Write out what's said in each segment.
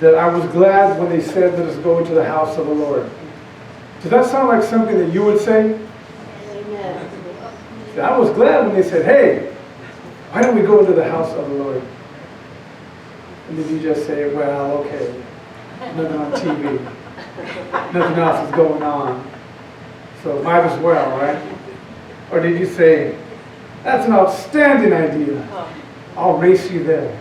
that I was glad when they said, let us go into the house of the Lord. Does that sound like something that you would say? Amen. I was glad when they said, hey, why don't we go into the house of the Lord? And did you just say, well, okay, nothing on TV. Nothing else is going on. So might as well, right? Or did you say, that's an outstanding idea. I'll race you there.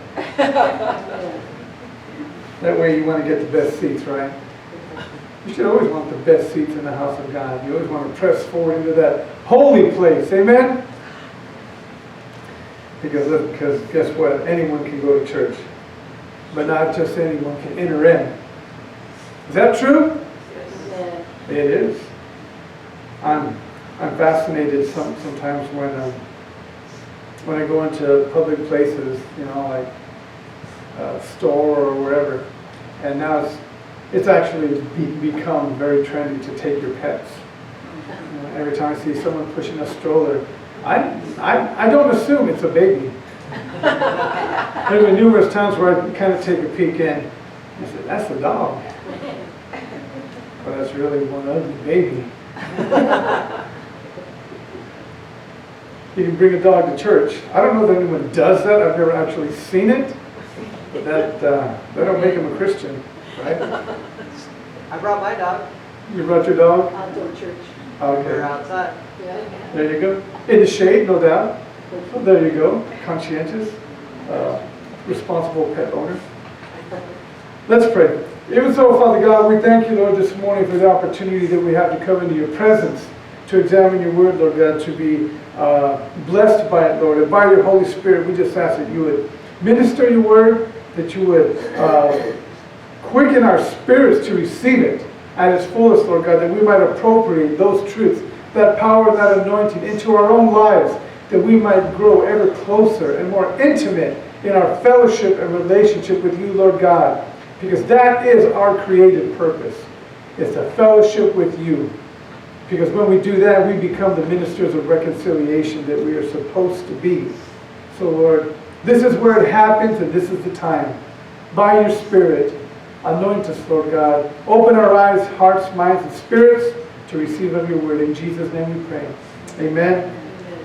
That way you want to get the best seats, right? You should always want the best seats in the house of God. You always want to press forward into that holy place. Amen? Because guess what? Anyone can go to church. But not just anyone can enter in. Is that true? Yes. It is. I'm fascinated sometimes when I go into public places, you know, like a store or wherever, and now it's actually become very trendy to take your pets. You know, every time I see someone pushing a stroller, I don't assume it's a baby. There have been numerous times where I kind of take a peek in. I said, that's a dog. But that's really one ugly baby. You can bring a dog to church. I don't know that anyone does that. I've never actually seen it. But that don't make him a Christian, right? I brought my dog. You brought your dog? Outdoor church. We're Okay. outside. Yeah. There you go. In the shade, no doubt. Well, there you go. Conscientious, responsible pet owner. Let's pray. Even so, Father God, we thank you, Lord, this morning for the opportunity that we have to come into your presence, to examine your word, Lord God, to be blessed by it, Lord. And by your Holy Spirit, we just ask that you would minister your word, that you would quicken our spirits to receive it at its fullest, Lord God, that we might appropriate those truths, that power, that anointing into our own lives, that we might grow ever closer and more intimate in our fellowship and relationship with you, Lord God. Because that is our created purpose, is to fellowship with you. Because when we do that, we become the ministers of reconciliation that we are supposed to be. So Lord, this is where it happens, and this is the time. By your Spirit, anoint us, Lord God. Open our eyes, hearts, minds, and spirits to receive of your word. In Jesus' name we pray. Amen.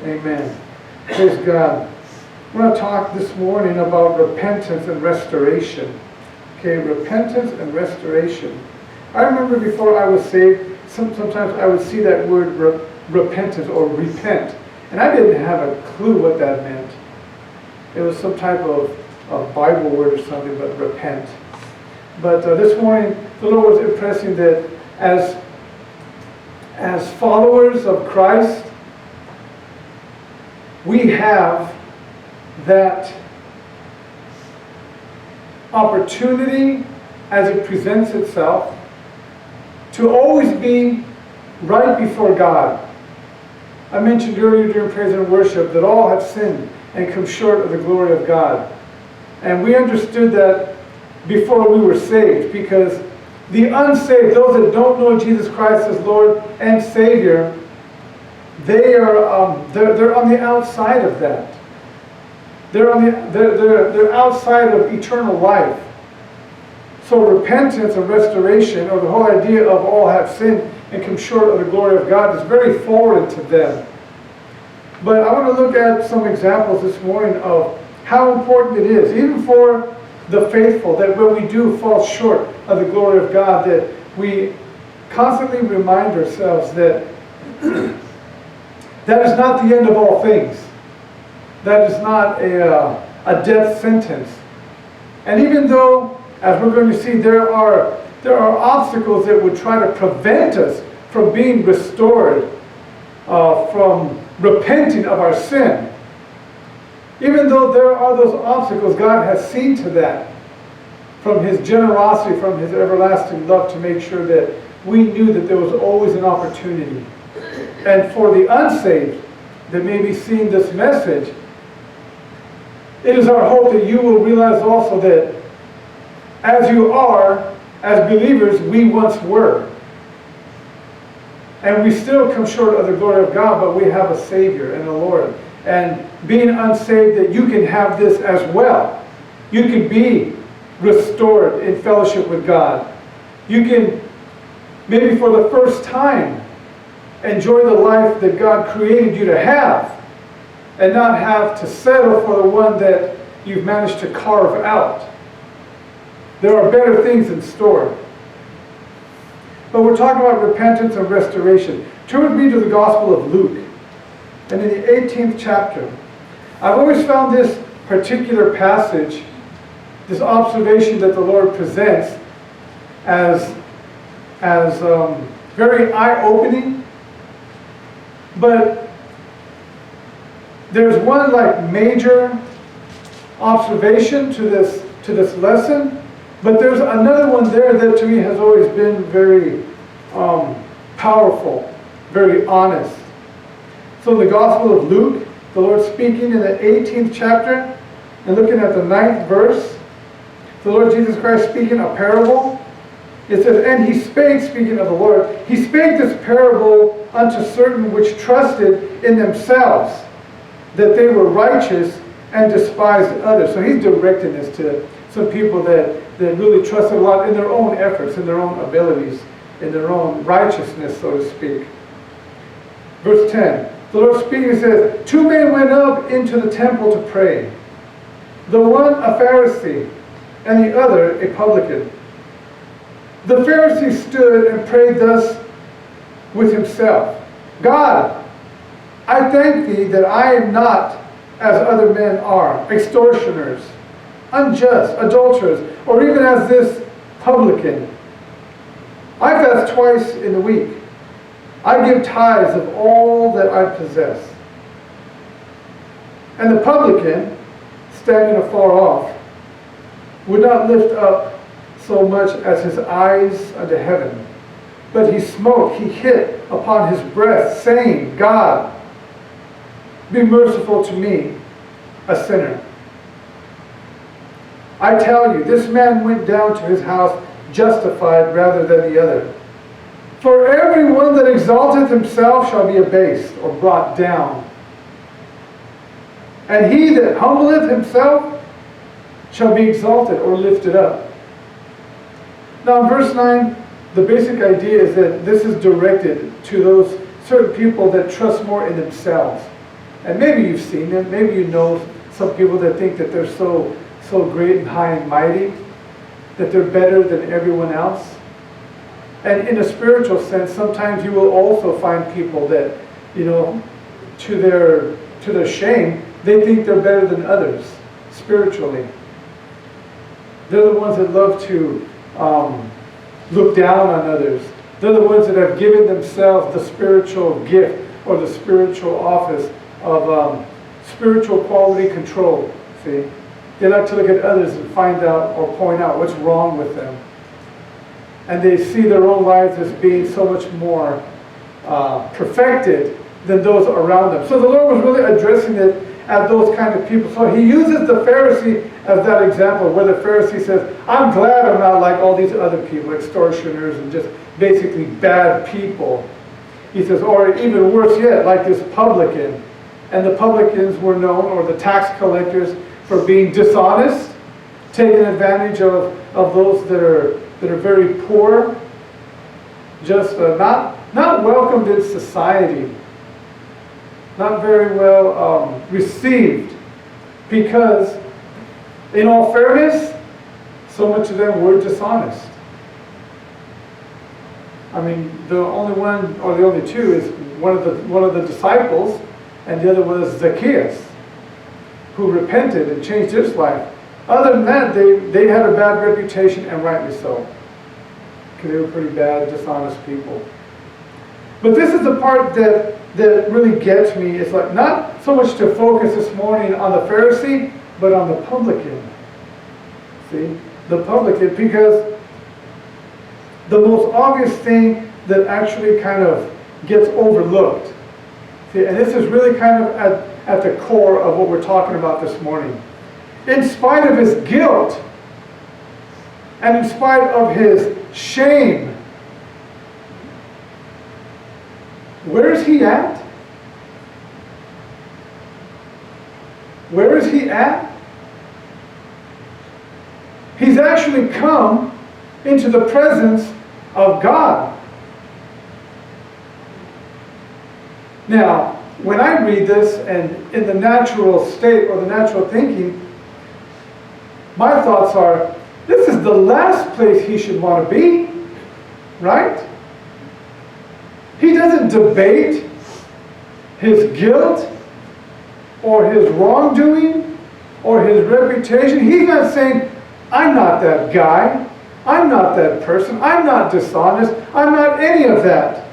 Amen. Praise God. I want to talk this morning about repentance and restoration. Okay, repentance and restoration. I remember before I was saved, sometimes I would see that word repentance or repent, and I didn't have a clue what that meant. It was some type of Bible word or something, but repent. But this morning, the Lord was impressing that as followers of Christ, we have that opportunity as it presents itself to always be right before God. I mentioned earlier during praise and worship that all have sinned and come short of the glory of God. And we understood that before we were saved, because the unsaved, those that don't know Jesus Christ as Lord and Savior, they're on the outside of that. They're outside of eternal life. So repentance and restoration, or the whole idea of all have sinned and come short of the glory of God, is very foreign to them. But I want to look at some examples this morning of how important it is, even for the faithful, that when we do fall short of the glory of God, that we constantly remind ourselves that that is not the end of all things. That is not a death sentence. And even though, as we're going to see, there are obstacles that would try to prevent us from being restored, from repenting of our sin. Even though there are those obstacles, God has seen to that from His generosity, from His everlasting love, to make sure that we knew that there was always an opportunity. And for the unsaved that may be seeing this message, it is our hope that you will realize also that as you are, as believers, we once were. And we still come short of the glory of God, but we have a Savior and a Lord. And being unsaved, that you can have this as well. You can be restored in fellowship with God. You can, maybe for the first time, enjoy the life that God created you to have, and not have to settle for the one that you've managed to carve out. There are better things in store. But we're talking about repentance and restoration. Turn with me to the Gospel of Luke. And in the 18th chapter, I've always found this particular passage, this observation that the Lord presents as very eye-opening. But there's one major observation to this lesson, but there's another one there that to me has always been very powerful, very honest. So in the Gospel of Luke, the Lord speaking in the 18th chapter, and looking at the 9th verse, the Lord Jesus Christ speaking a parable. It says, and he spake, speaking of the Lord, he spake this parable unto certain which trusted in themselves that they were righteous and despised others. So he's directing this to some people that really trusted a lot in their own efforts, in their own abilities, in their own righteousness, so to speak. Verse 10, the Lord speaking says, 2 men went up into the temple to pray, the one a Pharisee, and the other a publican. The Pharisee stood and prayed thus with himself, God, I thank thee that I am not as other men are, extortioners, unjust, adulterers, or even as this publican. I fast twice in the week. I give tithes of all that I possess. And the publican, standing afar off, would not lift up so much as his eyes unto heaven, but he smote, he hit upon his breast, saying, God, be merciful to me, a sinner. I tell you, this man went down to his house justified rather than the other. For everyone that exalteth himself shall be abased or brought down, and he that humbleth himself shall be exalted or lifted up. Now in verse 9, the basic idea is that this is directed to those certain people that trust more in themselves. And maybe you've seen them, maybe you know some people that think that they're so great and high and mighty, that they're better than everyone else. And in a spiritual sense, sometimes you will also find people that, to their shame, they think they're better than others spiritually. They're the ones that love to look down on others. They're the ones that have given themselves the spiritual gift or the spiritual office of spiritual quality control. See? They like to look at others and find out or point out what's wrong with them. And they see their own lives as being so much more perfected than those around them. So the Lord was really addressing it at those kind of people. So he uses the Pharisee as that example, where the Pharisee says, I'm glad I'm not like all these other people, extortioners and just basically bad people. He says, or even worse yet, like this publican. And the publicans were known, or the tax collectors, for being dishonest, taking advantage of those that are very poor, just not welcomed in society, not very well received, because in all fairness, so much of them were dishonest. I mean, the only one, or the only two, is one of the disciples, and the other was Zacchaeus, who repented and changed his life. Other than that, they had a bad reputation, and rightly so, because they were pretty bad, dishonest people. But this is the part that really gets me. It's like not so much to focus this morning on the Pharisee, but on the publican. See? The publican, because the most obvious thing that actually kind of gets overlooked. See, and this is really kind of at the core of what we're talking about this morning. In spite of his guilt, and in spite of his shame, where is he at? Where is he at? He's actually come into the presence of God. Now, when I read this and in the natural state or the natural thinking, my thoughts are, this is the last place he should want to be, right? He doesn't debate his guilt or his wrongdoing or his reputation. He's not saying, I'm not that guy. I'm not that person. I'm not dishonest. I'm not any of that.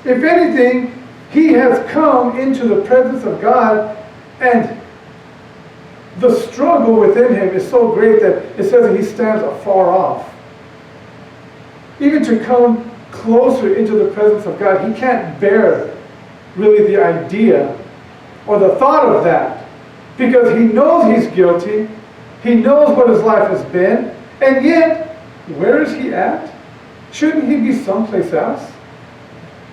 If anything, he has come into the presence of God, and the struggle within him is so great that it says that he stands afar off. Even to come closer into the presence of God, he can't bear really the idea or the thought of that, because he knows he's guilty, he knows what his life has been, and yet, where is he at? Shouldn't he be someplace else?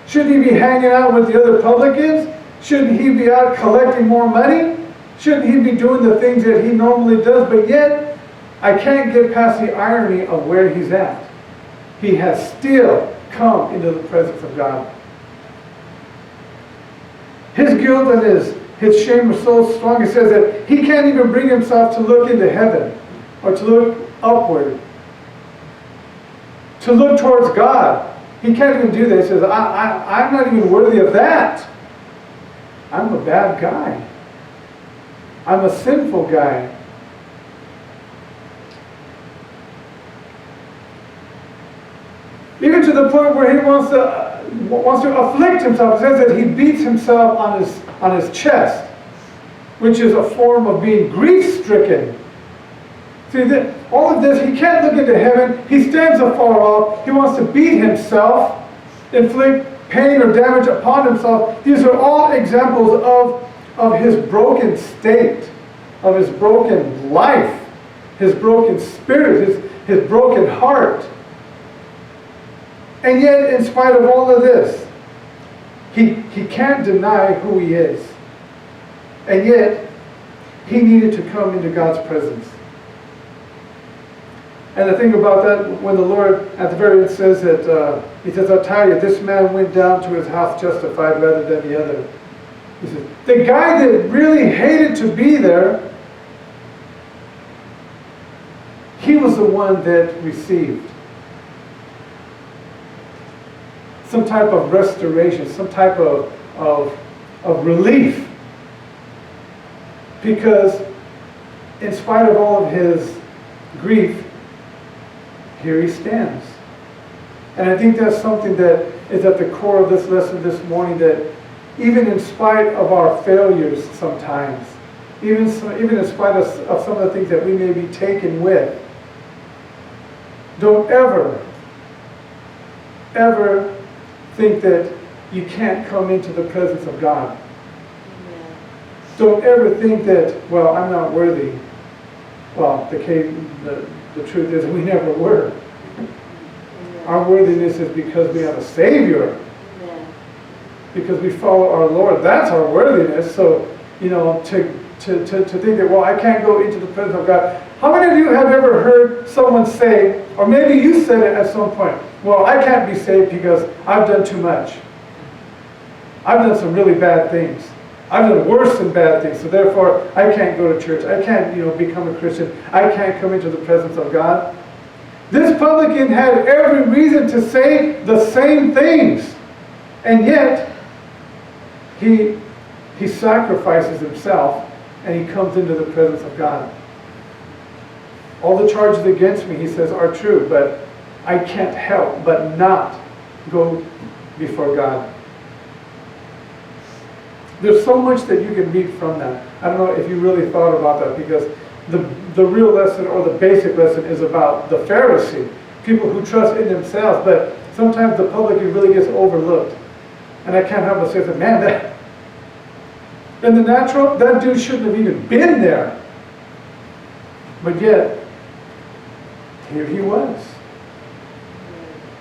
Shouldn't he be hanging out with the other publicans? Shouldn't he be out collecting more money? Shouldn't he be doing the things that he normally does? But yet, I can't get past the irony of where he's at. He has still come into the presence of God. His guilt and his shame are so strong, it says that he can't even bring himself to look into heaven or to look upward, to look towards God. He can't even do that. He says, I'm not even worthy of that. I'm a bad guy. I'm a sinful guy. Even to the point where he wants to afflict himself. It says that he beats himself on his chest, which is a form of being grief-stricken. See, all of this, he can't look into heaven. He stands afar off. He wants to beat himself, inflict pain or damage upon himself. These are all examples of his broken state, of his broken life, his broken spirit, his broken heart. And yet, in spite of all of this, he can't deny who he is. And yet, he needed to come into God's presence. And the thing about that, when the Lord at the very end says that, he says, I'll tell you, this man went down to his house justified rather than the other. He says, the guy that really hated to be there, he was the one that received some type of restoration, some type of relief. Because in spite of all of his grief, here he stands. And I think that's something that is at the core of this lesson this morning, that even in spite of our failures sometimes, even in spite of some of the things that we may be taken with, don't ever think that you can't come into the presence of God. Amen. Don't ever think that, well, I'm not worthy. Well, the truth is we never were. Amen. Our worthiness is because we have a Savior. Amen. Because we follow our Lord. That's our worthiness. So, to think that, well, I can't go into the presence of God. How many of you have ever heard someone say, or maybe you said it at some point, well, I can't be saved because I've done too much. I've done some really bad things. I've done worse than bad things, so therefore I can't go to church. I can't, become a Christian. I can't come into the presence of God. This publican had every reason to say the same things, and yet he sacrifices himself and he comes into the presence of God. All the charges against me, he says, are true, but I can't help but not go before God. There's so much that you can read from that. I don't know if you really thought about that, because the real lesson, or the basic lesson, is about the Pharisee, people who trust in themselves, but sometimes the public really gets overlooked. And I can't help but say, man, that in the natural, that dude shouldn't have even been there. But yet, here he was.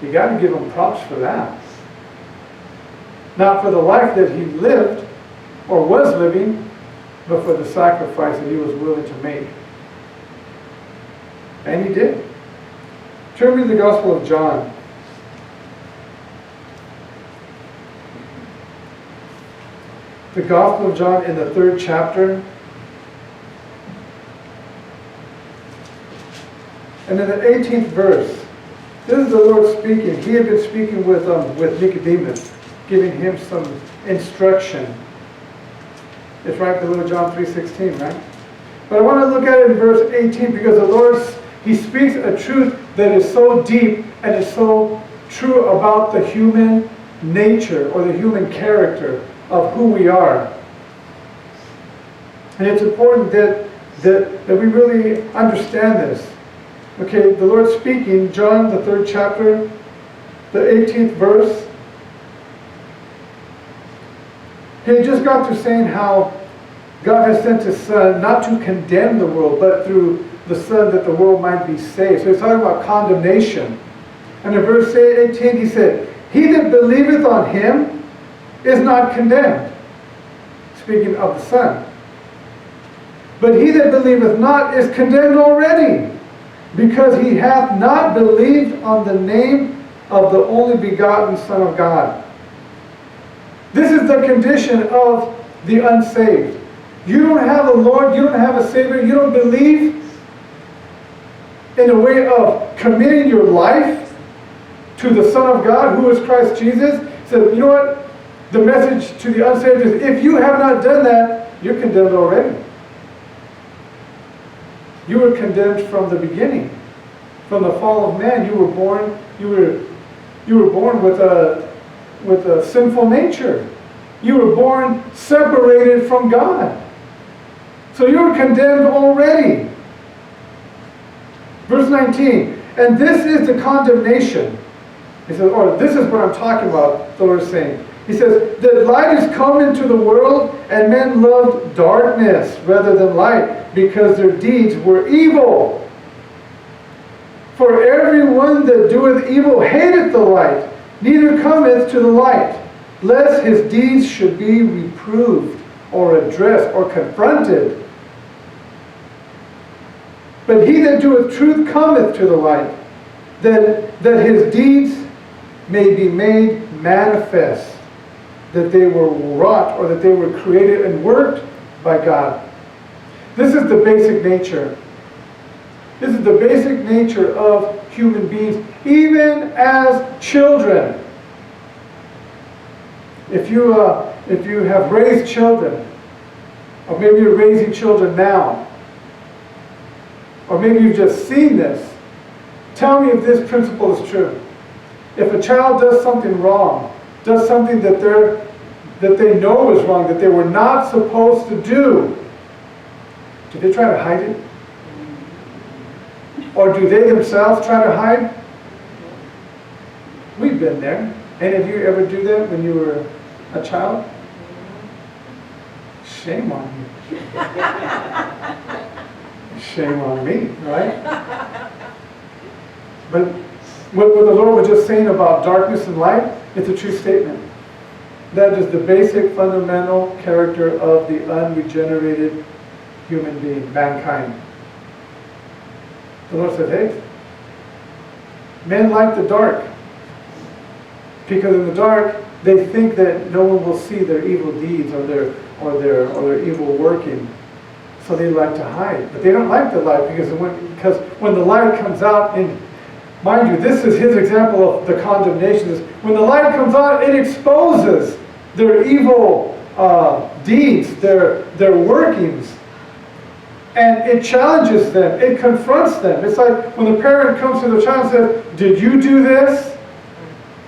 You got to give him props for that. Not for the life that he lived or was living, but for the sacrifice that he was willing to make. And he did. Turn me to the Gospel of John. The Gospel of John in the 3rd chapter. And in the 18th verse, this is the Lord speaking. He had been speaking with Nicodemus, giving him some instruction. It's right below John 3:16, right? But I want to look at it in verse 18 because the Lord, He speaks a truth that is so deep and is so true about the human nature or the human character of who we are. And it's important that we really understand this. Okay, the Lord speaking, John, the 3rd chapter, the 18th verse. He had just got through saying how God has sent His Son not to condemn the world, but through the Son that the world might be saved. So He's talking about condemnation. And in verse 18 He said, "He that believeth on Him is not condemned." Speaking of the Son. "But he that believeth not is condemned already, because he hath not believed on the name of the only begotten Son of God." This is the condition of the unsaved. You don't have a Lord, you don't have a Savior, you don't believe in a way of committing your life to the Son of God, who is Christ Jesus. So, you know what? The message to the unsaved is, if you have not done that, you're condemned already. You were condemned from the beginning. From the fall of man, you were born with a sinful nature. You were born separated from God. So you were condemned already. Verse 19, "And this is the condemnation." He says, this is what I'm talking about, the Lord is saying. He says, "that light is come into the world, and men loved darkness rather than light, because their deeds were evil. For everyone that doeth evil hateth the light, neither cometh to the light, lest his deeds should be reproved, or addressed, or confronted. But he that doeth truth cometh to the light, that his deeds may be made manifest, that they were wrought, or that they were created and worked by God." This is the basic nature. This is the basic nature of human beings, even as children. If you have raised children, or maybe you're raising children now, or maybe you've just seen this, tell me if this principle is true. If a child does something wrong, does something that they know is wrong, that they were not supposed to do they try to hide it? Or do they themselves try to hide? We've been there. Any of you ever do that when you were a child? Shame on you. Shame on me, right? But what the Lord was just saying about darkness and light, it's a true statement. That is the basic fundamental character of the unregenerated human being, mankind. The Lord said, hey, men like the dark, because in the dark they think that no one will see their evil deeds or their evil working, so they like to hide. But they don't like the light, because when the light comes out, and mind you, this is His example of the condemnation. When the light comes out, it exposes their evil deeds, their workings. And it challenges them. It confronts them. It's like when the parent comes to the child and says, "Did you do this?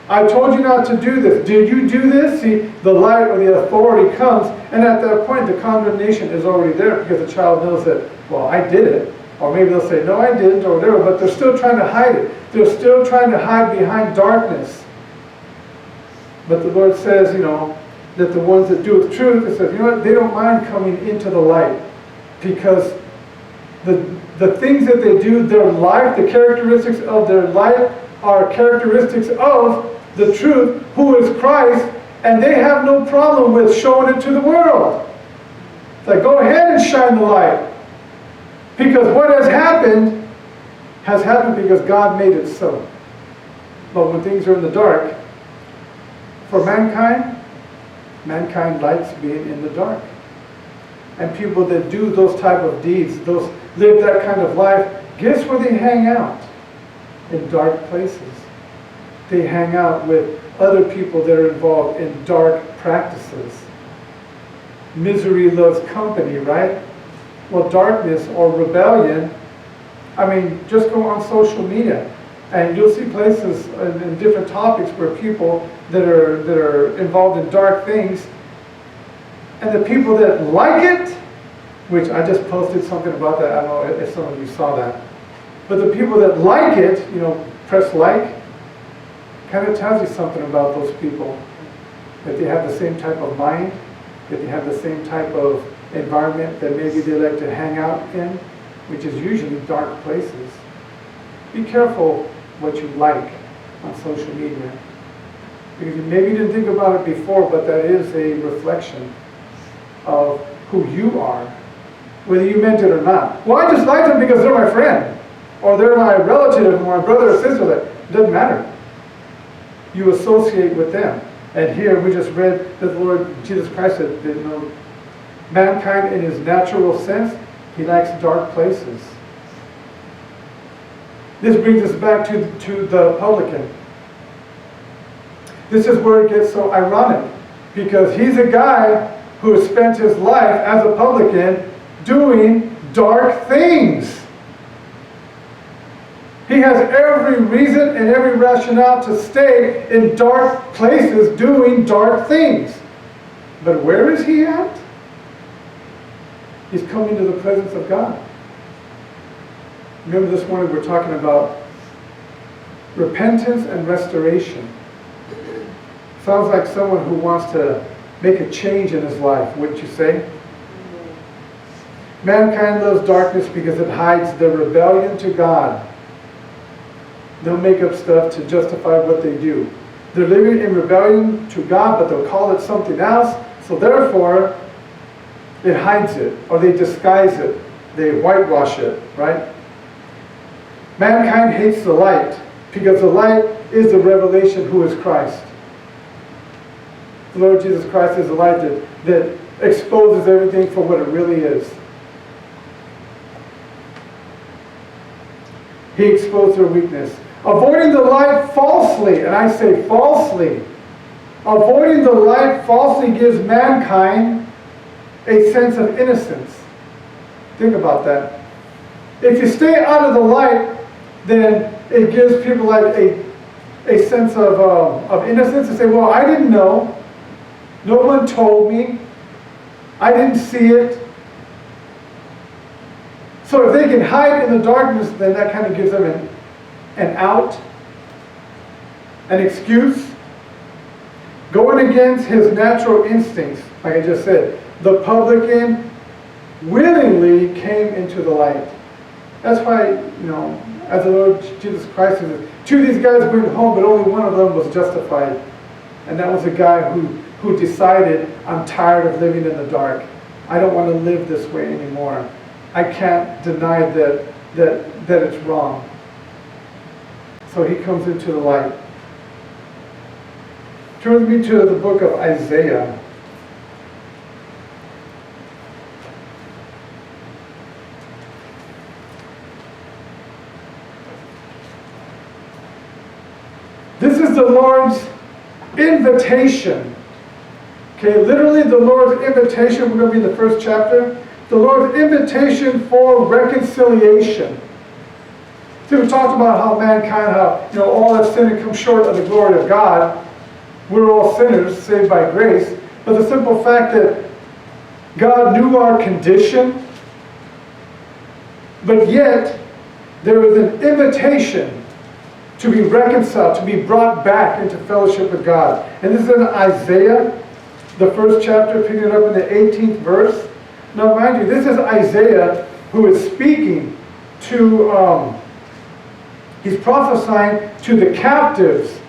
I told you not to do this. Did you do this?" See, the light or the authority comes, and at that point the condemnation is already there, because the child knows that, well, I did it. Or maybe they'll say, no, I didn't, or whatever, but they're still trying to hide it. They're still trying to hide behind darkness. But the Lord says, that the ones that do with truth, it says, they don't mind coming into the light, because the things that they do, their life, the characteristics of their life are characteristics of the truth, who is Christ, and they have no problem with showing it to the world. It's like, go ahead and shine the light. Because what has happened has happened because God made it so. But when things are in the dark, for mankind likes being in the dark. And people that do those type of deeds, those live that kind of life, guess where they hang out? In dark places. They hang out with other people that are involved in dark practices. Misery loves company, right? Well, darkness or rebellion, just go on social media and you'll see places in different topics where people that are involved in dark things, and the people that like it, which I just posted something about that, I don't know if some of you saw that, but the people that like it, press like, kind of tells you something about those people, that they have the same type of mind, that they have the same type of environment that maybe they like to hang out in, which is usually dark places. Be careful what you like on social media, because maybe you didn't think about it before, but that is a reflection of who you are, whether you meant it or not. Well, I just like them because they're my friend, or they're my relative, or my brother or sister. It doesn't matter. You associate with them. And here we just read that the Lord Jesus Christ said that mankind in his natural sense, he likes dark places. This brings us back to the publican. This is where it gets so ironic, because he's a guy who has spent his life as a publican doing dark things. He has every reason and every rationale to stay in dark places doing dark things. But where is he at? He's coming to the presence of God. Remember this morning we're talking about repentance and restoration. Sounds like someone who wants to make a change in his life, wouldn't you say? Mankind loves darkness because it hides their rebellion to God. They'll make up stuff to justify what they do. They're living in rebellion to God, but they'll call it something else, so therefore it hides it, or they disguise it, they whitewash it, right? Mankind hates the light because the light is the revelation who is Christ. The Lord Jesus Christ is the light that exposes everything for what it really is. He exposed their weakness. Avoiding the light falsely, and I say falsely, avoiding the light falsely gives mankind a sense of innocence. Think about that. If you stay out of the light, then it gives people like a sense of innocence to say, well, I didn't know. No one told me. I didn't see it. So if they can hide in the darkness, then that kind of gives them an out, an excuse. Going against his natural instincts, like I just said, the publican willingly came into the light. That's why, as the Lord Jesus Christ says, two of these guys went home, but only one of them was justified. And that was a guy who decided, I'm tired of living in the dark. I don't want to live this way anymore. I can't deny that it's wrong. So he comes into the light. Turn with me to the book of Isaiah. This is the Lord's invitation. Okay, literally the Lord's invitation. We're going to be in the first chapter. The Lord's invitation for reconciliation. See, we talked about how mankind, all have sinned and come short of the glory of God. We're all sinners, saved by grace. But the simple fact that God knew our condition, but yet there was an invitation to be reconciled, to be brought back into fellowship with God. And this is in Isaiah, the first chapter, picking it up in the 18th verse. Now, mind you, this is Isaiah who is speaking to, he's prophesying to the captives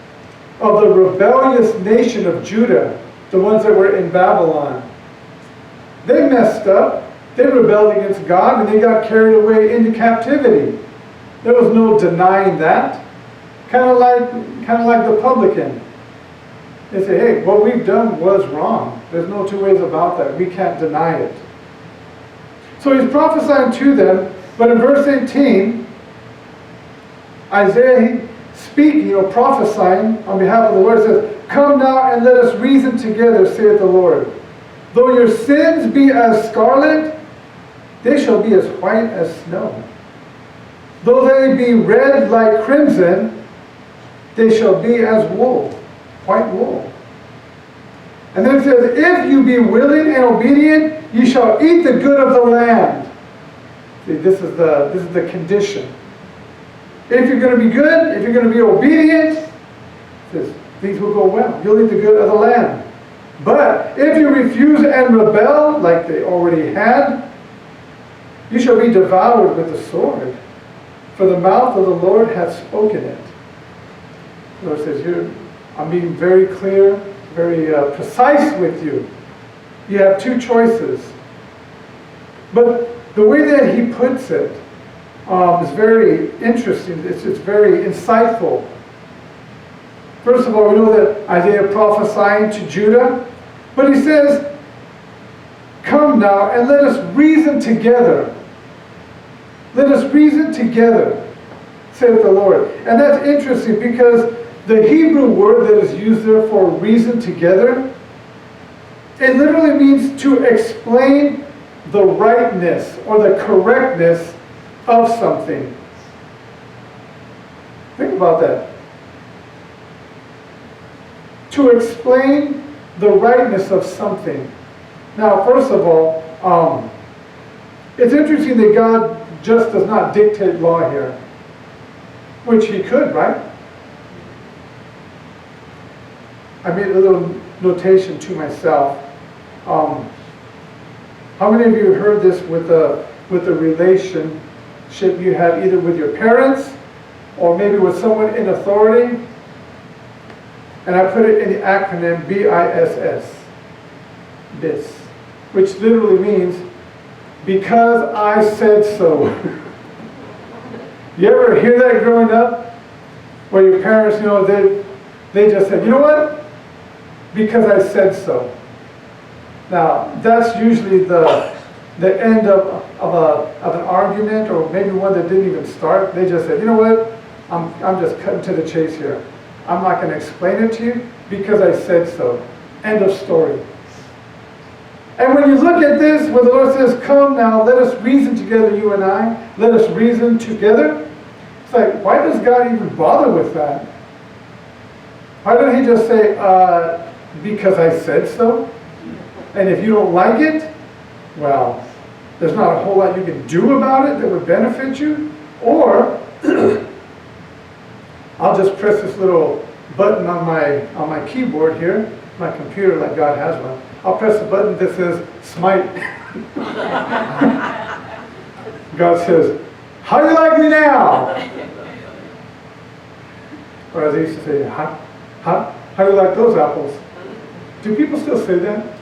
of the rebellious nation of Judah, the ones that were in Babylon. They messed up, they rebelled against God, and they got carried away into captivity. There was no denying that. Kind of like the publican. They say, hey, what we've done was wrong. There's no two ways about that. We can't deny it. So he's prophesying to them, but in verse 18, Isaiah speaking or prophesying on behalf of the Lord says, come now and let us reason together, saith the Lord. Though your sins be as scarlet, they shall be as white as snow. Though they be red like crimson, they shall be as wool, white wool. And then it says, if you be willing and obedient, ye shall eat the good of the land. See, this is the condition. If you're going to be good, if you're going to be obedient, it says, things will go well. You'll eat the good of the land. But if you refuse and rebel, like they already had, you shall be devoured with the sword. For the mouth of the Lord hath spoken it. The Lord says, here, I'm being very clear, very precise with you. You have two choices. But the way that he puts it is very interesting. It's very insightful. First of all, we know that Isaiah prophesying to Judah, but he says, come now and let us reason together. Let us reason together, saith the Lord. And that's interesting because the Hebrew word that is used there for reason together, it literally means to explain the rightness or the correctness of something. Think about that. To explain the rightness of something. Now, first of all, it's interesting that God just does not dictate law here, which he could, right? I made a little notation to myself. How many of you have heard this with the relationship you have either with your parents or maybe with someone in authority? And I put it in the acronym BISS, BIS, which literally means because I said so. You ever hear that growing up? Where your parents, they just said, you know what? Because I said so. Now, that's usually the end of an argument, or maybe one that didn't even start. They just said, you know what? I'm just cutting to the chase here. I'm not going to explain it to you because I said so. End of story. And when you look at this, where the Lord says, come now, let us reason together, you and I. Let us reason together. It's like, why does God even bother with that? Why don't he just say, because I said so? And if you don't like it, well, there's not a whole lot you can do about it that would benefit you. Or, I'll just press this little button on my keyboard here, my computer like God has one. I'll press the button that says smite. God says, how do you like me now? Or as they used to say, how do you like those apples? Do people still say that?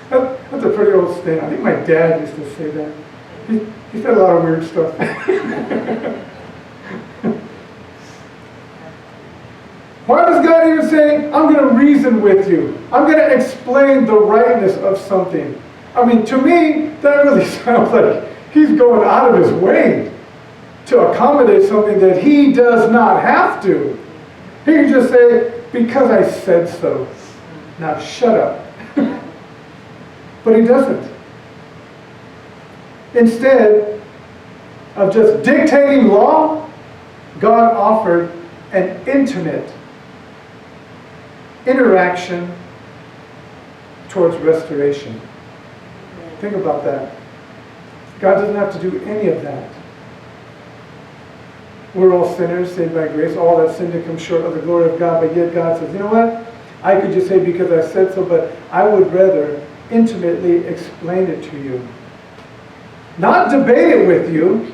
That's a pretty old saying. I think my dad used to say that. He said a lot of weird stuff. Why does God even say, I'm going to reason with you? I'm going to explain the rightness of something. I mean, to me, that really sounds like he's going out of his way to accommodate something that he does not have to. He can just say, because I said so. Now shut up. But he doesn't. Instead of just dictating law, God offered an intimate interaction towards restoration. Think about that. God doesn't have to do any of that. We're all sinners, saved by grace. All that sin to come short of the glory of God. But yet God says, you know what? I could just say because I said so, but I would rather intimately explain it to you. Not debate it with you.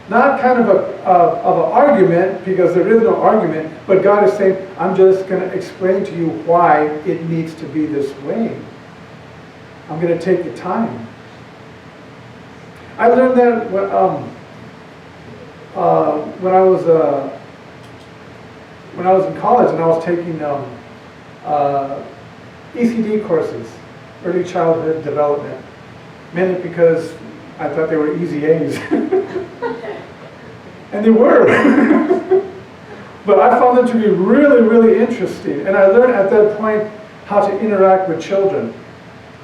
Not kind of an argument, because there is no argument, but God is saying, I'm just going to explain to you why it needs to be this way. I'm going to take the time. I learned that when I was in college and I was taking ECD courses, early childhood development, mainly because I thought they were easy A's. And they were. But I found them to be really, really interesting. And I learned at that point how to interact with children.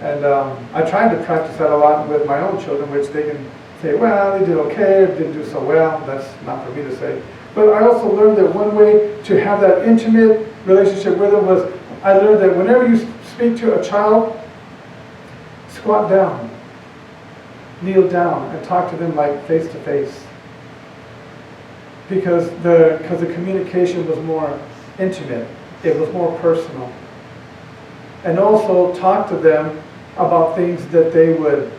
And I tried to practice that a lot with my own children, which they can say, well, they did okay, or didn't do so well. That's not for me to say. But I also learned that one way to have that intimate relationship with them was, I learned that whenever you speak to a child, squat down, kneel down, and talk to them like face to face. Because the communication was more intimate, it was more personal. And also talk to them about things that they would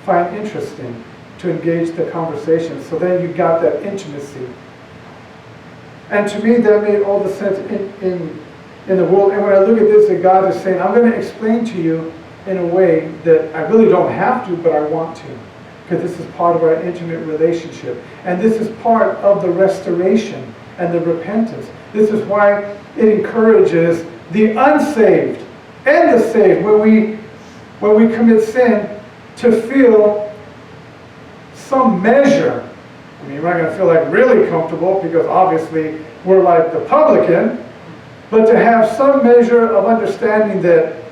find interesting, to engage the conversation. So then you got that intimacy. And to me, that made all the sense in the world. And when I look at this, that God is saying, I'm going to explain to you in a way that I really don't have to, but I want to. Because this is part of our intimate relationship. And this is part of the restoration and the repentance. This is why it encourages the unsaved and the saved, when we commit sin, to feel some measure. I mean, you're not going to feel like really comfortable, because obviously we're like the publican, but to have some measure of understanding that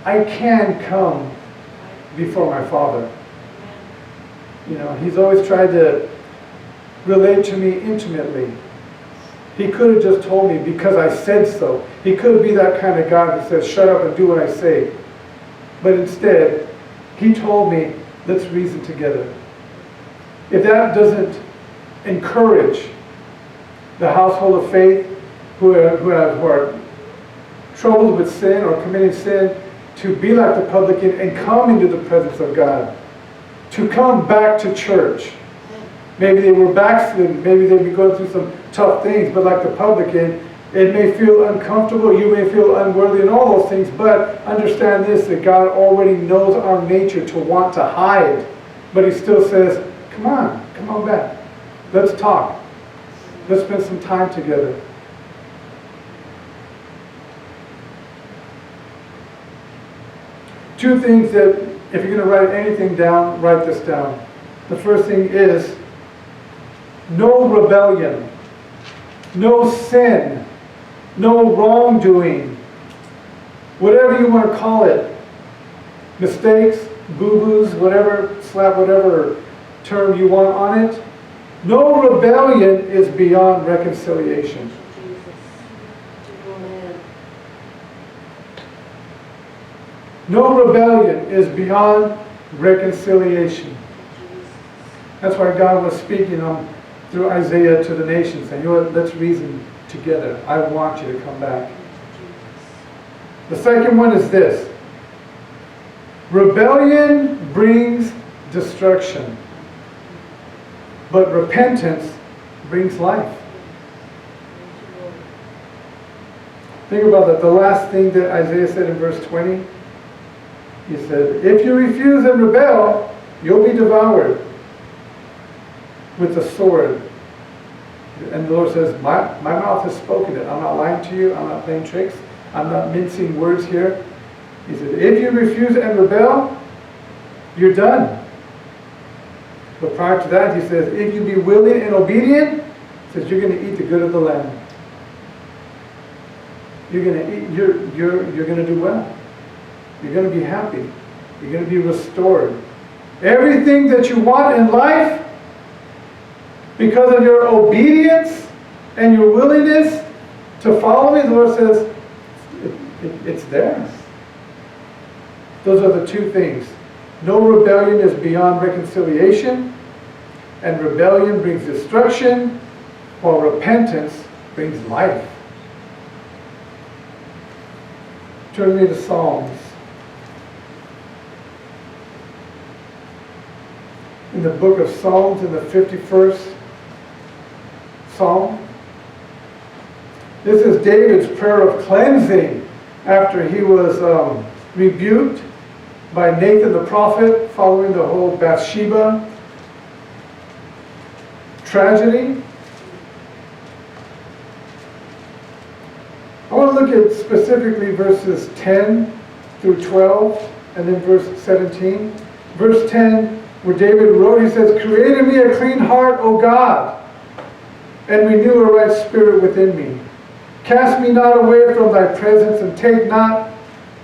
I can come before my Father. You know, He's always tried to relate to me intimately. He could have just told me because I said so. He could be that kind of God that says, shut up and do what I say. But instead, He told me, let's reason together. If that doesn't encourage the household of faith who are troubled with sin or committing sin, to be like the publican and come into the presence of God, to come back to church. Maybe they were backslidden, maybe they'd be going through some tough things, but like the publican, it may feel uncomfortable, you may feel unworthy and all those things, but understand this, that God already knows our nature to want to hide. But He still says, come on back. Let's talk. Let's spend some time together. Two things that, if you're going to write anything down, write this down. The first thing is, no rebellion, no sin, no wrongdoing, whatever you want to call it, mistakes, boo-boos, whatever, slap whatever term you want on it. No rebellion is beyond reconciliation. No rebellion is beyond reconciliation. That's why God was speaking through Isaiah to the nations, saying, you know what, let's reason together. I want you to come back. The second one is this. Rebellion brings destruction, but repentance brings life. Think about that. The last thing that Isaiah said in verse 20, he said, if you refuse and rebel, you'll be devoured with the sword. And the Lord says, my mouth has spoken it. I'm not lying to you. I'm not playing tricks. I'm not mincing words here. He said, if you refuse and rebel, you're done. But prior to that, he says, if you be willing and obedient, he says, you're going to eat the good of the land. You're going to eat, you're going to do well. You're going to be happy. You're going to be restored. Everything that you want in life, because of your obedience and your willingness to follow me, the Lord says, it's there. Those are the two things. No rebellion is beyond reconciliation, and rebellion brings destruction, while repentance brings life. Turn me to Psalms. In the book of Psalms, in the 51st Psalm, this is David's prayer of cleansing after he was rebuked by Nathan the prophet following the whole Bathsheba tragedy. I want to look at specifically verses 10 through 12 and then verse 17. Verse 10, where David wrote, he says, "Create in me a clean heart, O God, and renew a right spirit within me. Cast me not away from thy presence, and take not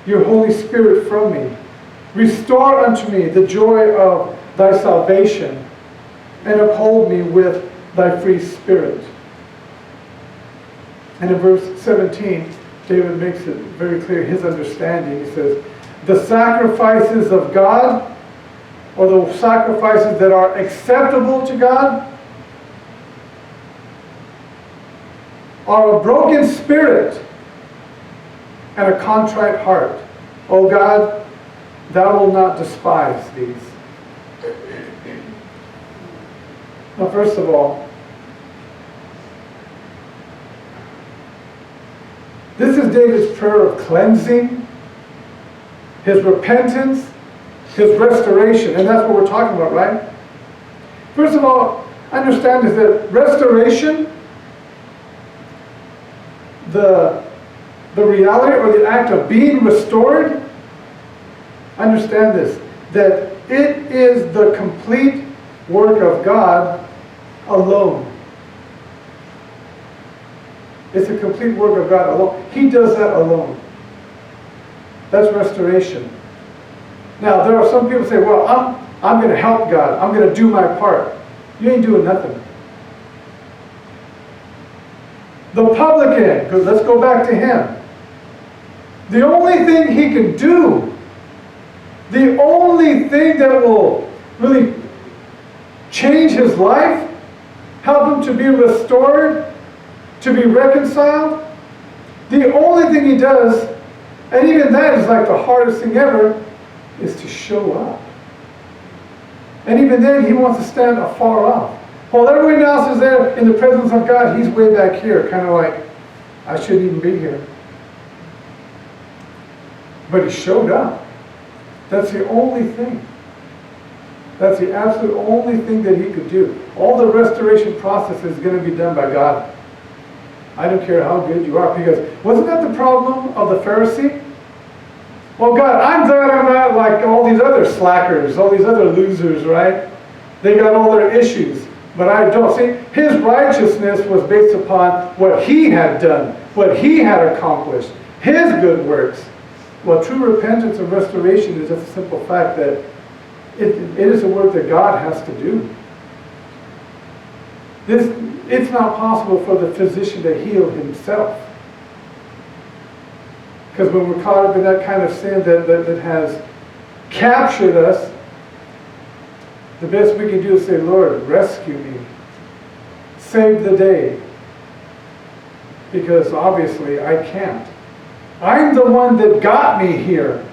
your Holy Spirit from me. Restore unto me the joy of thy salvation, and uphold me with thy free spirit." And in verse 17, David makes it very clear his understanding. He says, "The sacrifices of God, or the sacrifices that are acceptable to God, are a broken spirit and a contrite heart. O God, thou wilt not despise these." Now, first of all, this is David's prayer of cleansing, his repentance, his restoration, and that's what we're talking about, right? First of all, understand is that restoration, the reality or the act of being restored, understand this, that it is the complete work of God alone. It's a complete work of God alone. He does that alone. That's restoration. Now, there are some people who say, well, I'm going to help God. I'm going to do my part. You ain't doing nothing. The publican, because let's go back to him. The only thing he can do, the only thing that will really change his life, help him to be restored, to be reconciled, the only thing he does, and even that is like the hardest thing ever, is to show up. And even then, he wants to stand afar off. While everyone else is there in the presence of God, he's way back here, kind of like, I shouldn't even be here. But he showed up. That's the only thing. That's the absolute only thing that he could do. All the restoration process is going to be done by God. I don't care how good you are, because wasn't that the problem of the Pharisee? Well, God, I'm glad I'm not like all these other slackers, all these other losers, right? They got all their issues, but I don't. See, his righteousness was based upon what he had done, what he had accomplished, his good works. Well, true repentance and restoration is just a simple fact that it is a work that God has to do. It's not possible for the physician to heal himself. Because when we're caught up in that kind of sin that has captured us, the best we can do is say, Lord, rescue me. Save the day. Because obviously I can't. I'm the one that got me here.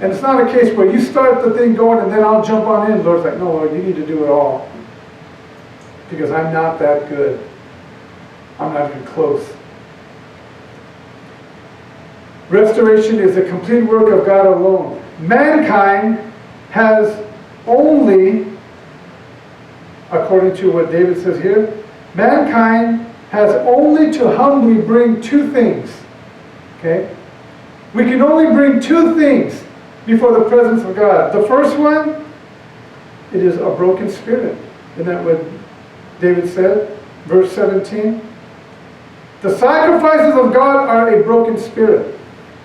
And it's not a case where you start the thing going and then I'll jump on in. Lord's like, no, Lord, you need to do it all. Because I'm not that good. I'm not even close. Restoration is a complete work of God alone. Mankind has only, according to what David says here, mankind has only to humbly bring two things. Okay? We can only bring two things before the presence of God. The first one, it is a broken spirit. Isn't that what David said? Verse 17. The sacrifices of God are a broken spirit.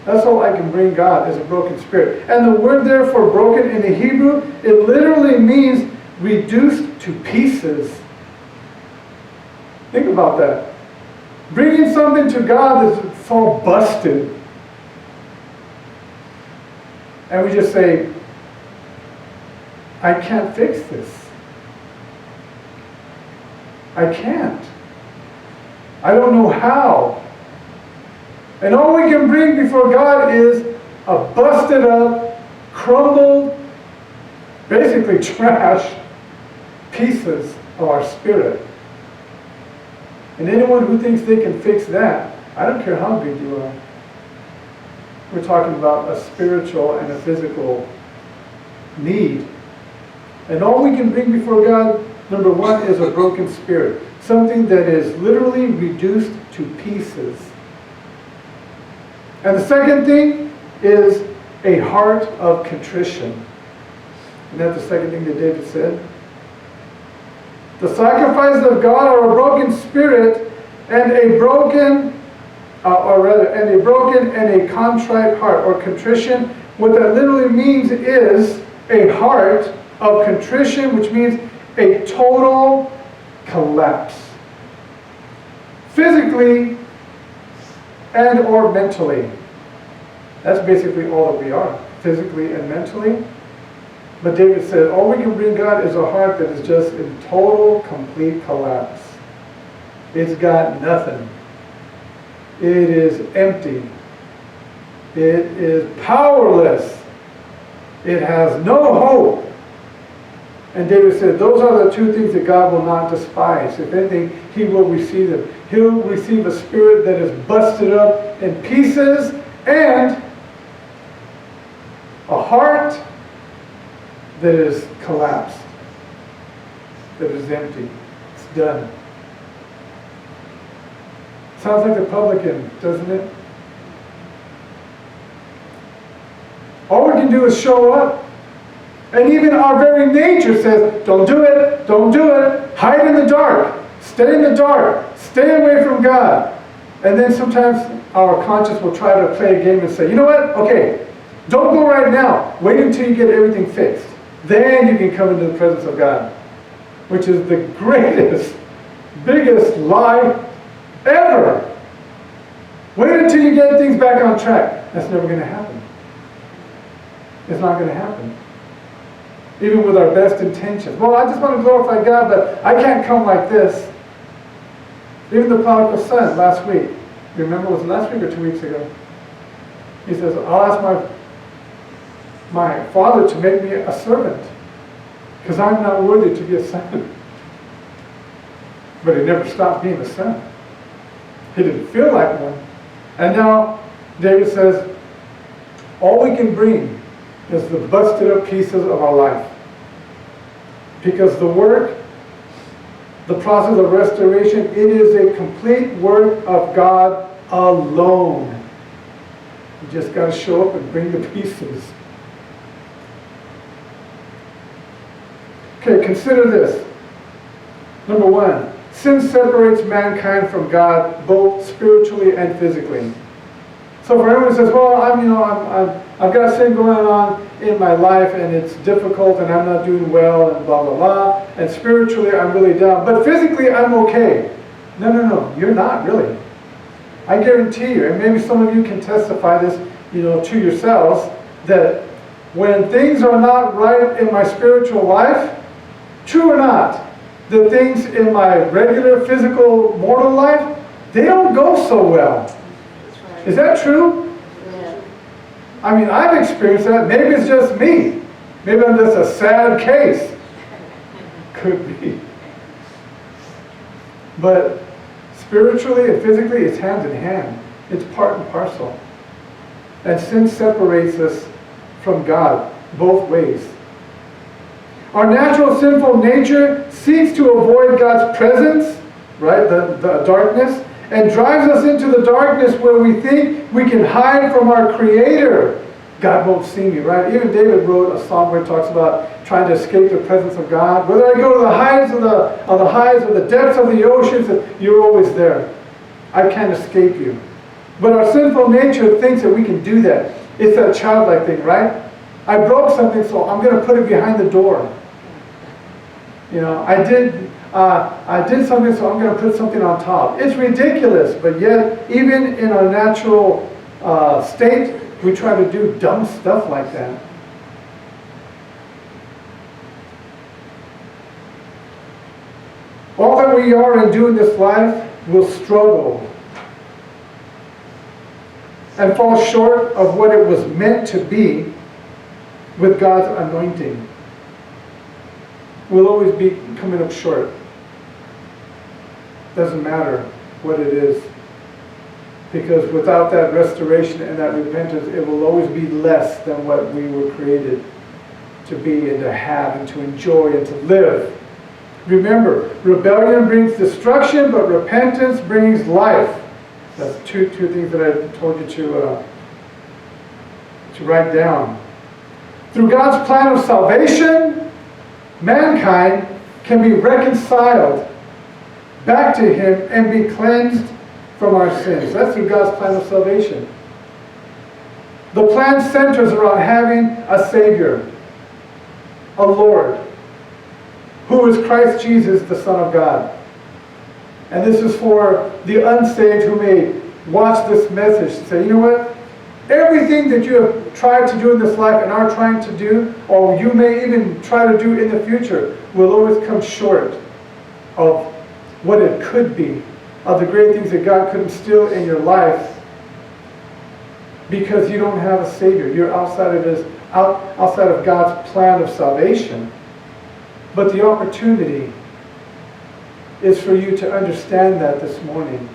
That's all I can bring God, is a broken spirit. And the word there for broken in the Hebrew, it literally means reduced to pieces. Think about that. Bringing something to God that's all busted. And we just say, I can't fix this. I can't. I don't know how. And all we can bring before God is a busted up, crumbled, basically trash pieces of our spirit. And anyone who thinks they can fix that, I don't care how good you are. We're talking about a spiritual and a physical need. And all we can bring before God Number one is a broken spirit. Something that is literally reduced to pieces. And the second thing is a heart of contrition. Isn't that the second thing that David said? The sacrifices of God are a broken spirit and a broken and a contrite heart, or contrition. What that literally means is a heart of contrition, which means a total collapse. Physically and or mentally. That's basically all that we are, physically and mentally. But David said, all we can bring God is a heart that is just in total, complete collapse. It's got nothing. It is empty. It is powerless. It has no hope. And David said, those are the two things that God will not despise. If anything, He will receive them. He'll receive a spirit that is busted up in pieces and a heart that is collapsed, that is empty. It's done. Sounds like the publican, doesn't it? All we can do is show up. And even our very nature says, don't do it, don't do it, hide in the dark, stay in the dark, stay away from God. And then sometimes our conscience will try to play a game and say, you know what, okay, don't go right now, wait until you get everything fixed. Then you can come into the presence of God. Which is the greatest, biggest lie ever. Wait until you get things back on track. That's never going to happen. It's not going to happen. Even with our best intentions. Well, I just want to glorify God, but I can't come like this. Even the prodigal son last week. You remember, was it last week or 2 weeks ago? He says, I'll ask my father to make me a servant, because I'm not worthy to be a son. But he never stopped being a son. He didn't feel like one. And now David says, all we can bring is the busted up pieces of our life. Because the work, the process of restoration, it is a complete work of God alone. You just got to show up and bring the pieces. Okay, consider this. Number one, sin separates mankind from God both spiritually and physically. So for everyone who says, well, I've got sin going on in my life and it's difficult and I'm not doing well and blah, blah, blah. And spiritually I'm really down. But physically I'm okay. No, you're not really. I guarantee you, and maybe some of you can testify this, to yourselves, that when things are not right in my spiritual life, true or not, the things in my regular physical mortal life, they don't go so well. Is that true? Yeah. I mean, I've experienced that. Maybe it's just me. Maybe I'm just a sad case. Could be. But spiritually and physically, it's hand in hand. It's part and parcel. And sin separates us from God both ways. Our natural sinful nature seeks to avoid God's presence, right, the darkness, and drives us into the darkness where we think we can hide from our Creator. God won't see me, right? Even David wrote a song where he talks about trying to escape the presence of God. Whether I go to the heights or the depths of the oceans, you're always there. I can't escape you. But our sinful nature thinks that we can do that. It's that childlike thing, right? I broke something, so I'm going to put it behind the door. I did something, so I'm going to put something on top. It's ridiculous, but yet, even in our natural state, we try to do dumb stuff like that. All that we are and do in this life will struggle and fall short of what it was meant to be with God's anointing. We'll always be coming up short. Doesn't matter what it is. Because without that restoration and that repentance, it will always be less than what we were created to be and to have and to enjoy and to live. Remember, rebellion brings destruction, but repentance brings life. That's two things that I told you to write down. Through God's plan of salvation, mankind can be reconciled back to Him and be cleansed from our sins. That's through God's plan of salvation. The plan centers around having a Savior, a Lord, who is Christ Jesus, the Son of God. And this is for the unsaved who may watch this message and say, you know what? Everything that you have tried to do in this life and are trying to do, or you may even try to do in the future, will always come short of what it could be, of the great things that God could instill in your life, because you don't have a Savior. You're outside of God's plan of salvation. But the opportunity is for you to understand that this morning.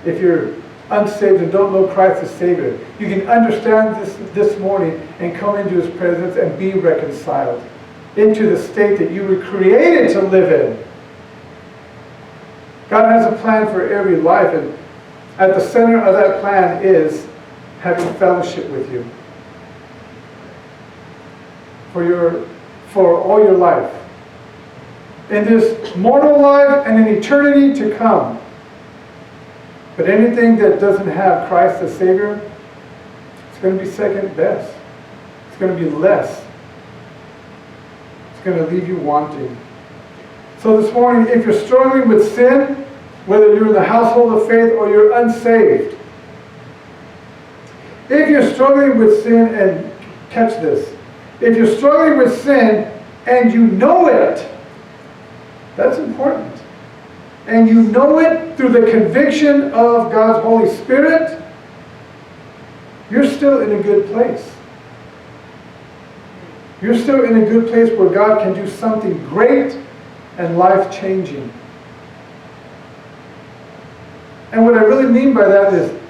If you're unsaved and don't know Christ as Savior, you can understand this morning and come into His presence and be reconciled into the state that you were created to live in. God has a plan for every life, and at the center of that plan is having fellowship with you for all your life. In this mortal life and in eternity to come. But anything that doesn't have Christ as Savior, it's going to be second best. It's going to be less. It's going to leave you wanting. So this morning, if you're struggling with sin, whether you're in the household of faith or you're unsaved, if you're struggling with sin, and catch this, if you're struggling with sin and you know it, that's important. And you know it through the conviction of God's Holy Spirit, you're still in a good place. You're still in a good place where God can do something great and life-changing. And what I really mean by that is,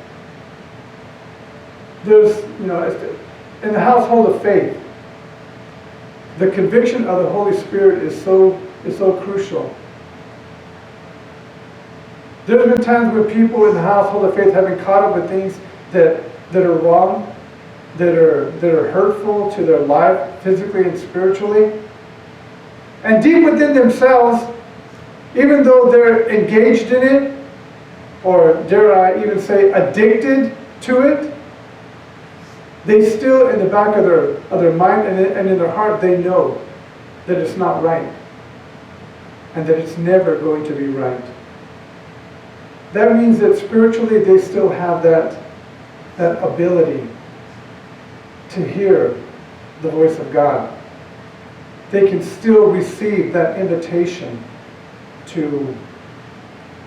there's, in the household of faith, the conviction of the Holy Spirit is so crucial. There's been times when people in the household of faith have been caught up with things that are wrong, that are hurtful to their life, physically and spiritually. And deep within themselves, even though they're engaged in it, or dare I even say addicted to it, they still, in the back of their mind and in their heart, they know that it's not right. And that it's never going to be right. That means that spiritually they still have that ability to hear the voice of God. They can still receive that invitation to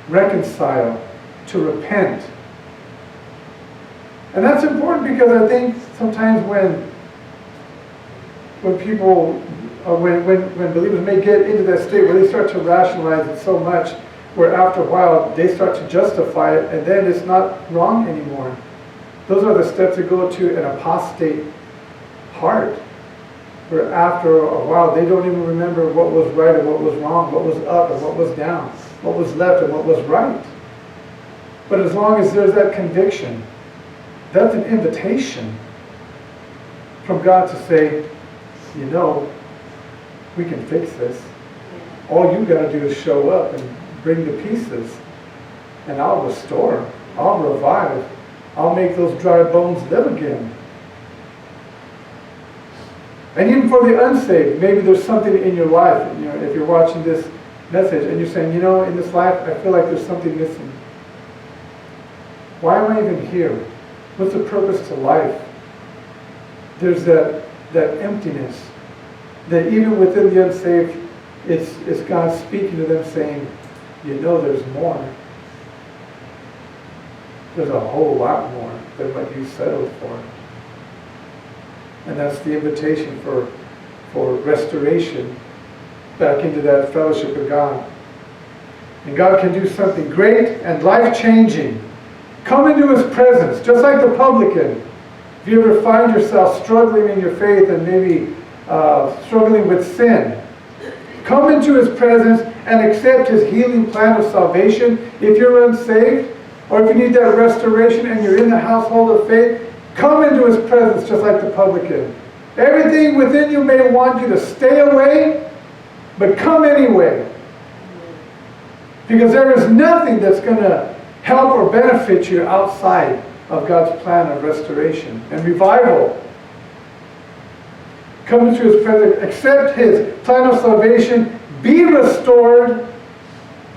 reconcile, to repent. And that's important because I think sometimes when people, when believers may get into that state where they start to rationalize it so much, where after a while they start to justify it, and then it's not wrong anymore. Those are the steps that go to an apostate heart, where after a while they don't even remember what was right and what was wrong, what was up and what was down, what was left and what was right. But as long as there's that conviction, that's an invitation from God to say, we can fix this. All you got to do is show up and bring the pieces, and I'll restore, I'll revive, I'll make those dry bones live again. And even for the unsaved, maybe there's something in your life, if you're watching this message and you're saying, in this life I feel like there's something missing. Why am I even here? What's the purpose to life? There's that emptiness that even within the unsaved, it's God speaking to them saying, there's more. There's a whole lot more than what you settled for. And that's the invitation for restoration back into that fellowship with God. And God can do something great and life-changing. Come into His presence, just like the publican. If you ever find yourself struggling in your faith and maybe struggling with sin, Come into His presence and accept His healing plan of salvation. If you're unsaved, or if you need that restoration and you're in the household of faith, come into His presence just like the publican. Everything within you may want you to stay away, but come anyway. Because there is nothing that's going to help or benefit you outside of God's plan of restoration and revival. Come into His presence, accept His plan of salvation, be restored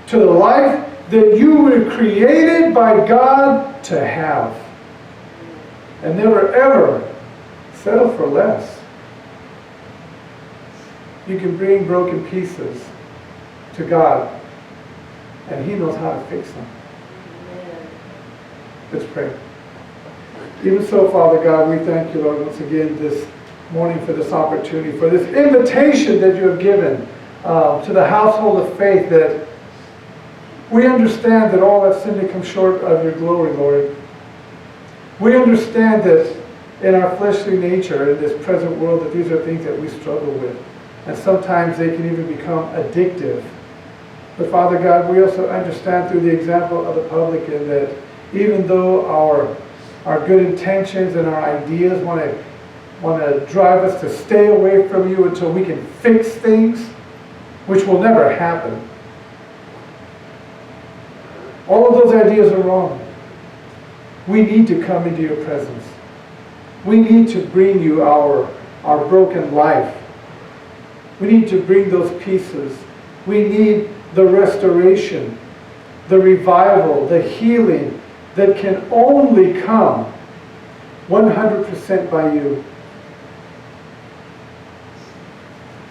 to the life that you were created by God to have. And never ever settle for less. You can bring broken pieces to God, and He knows how to fix them. Let's pray. Even so, Father God, we thank you, Lord, once again this morning for this opportunity, for this invitation that you have given to the household of faith, that we understand that all have sinned and come short of your glory, Lord. We understand that in our fleshly nature, in this present world, that these are things that we struggle with. And sometimes they can even become addictive. But Father God, we also understand through the example of the publican that even though our good intentions and our ideas want to drive us to stay away from you until we can fix things, which will never happen. All of those ideas are wrong. We need to come into your presence. We need to bring you our broken life. We need to bring those pieces. We need the restoration, the revival, the healing that can only come 100% by you.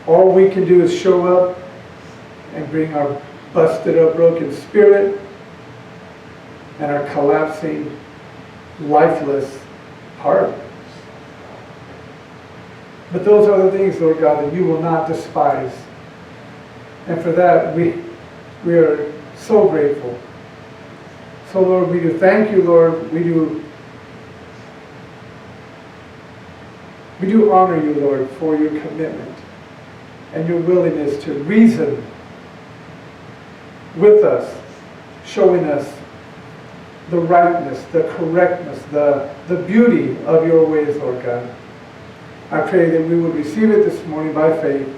All we can do is show up and bring our busted up, broken spirit and our collapsing, lifeless heart. But those are the things, Lord God, that you will not despise. And for that, we are so grateful. So, Lord, we do thank you, Lord. We do honor you, Lord, for your commitment and your willingness to reason with us, showing us the rightness, the correctness, the beauty of your ways, Lord God. I pray that we would receive it this morning by faith.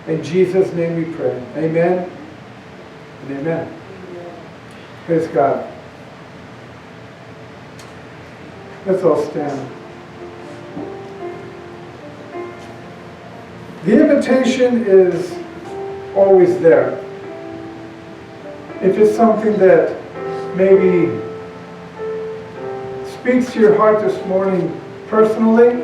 In Jesus' name we pray. Amen and amen. Praise God. Let's all stand. The invitation is always there. If it's something that maybe speaks to your heart this morning personally,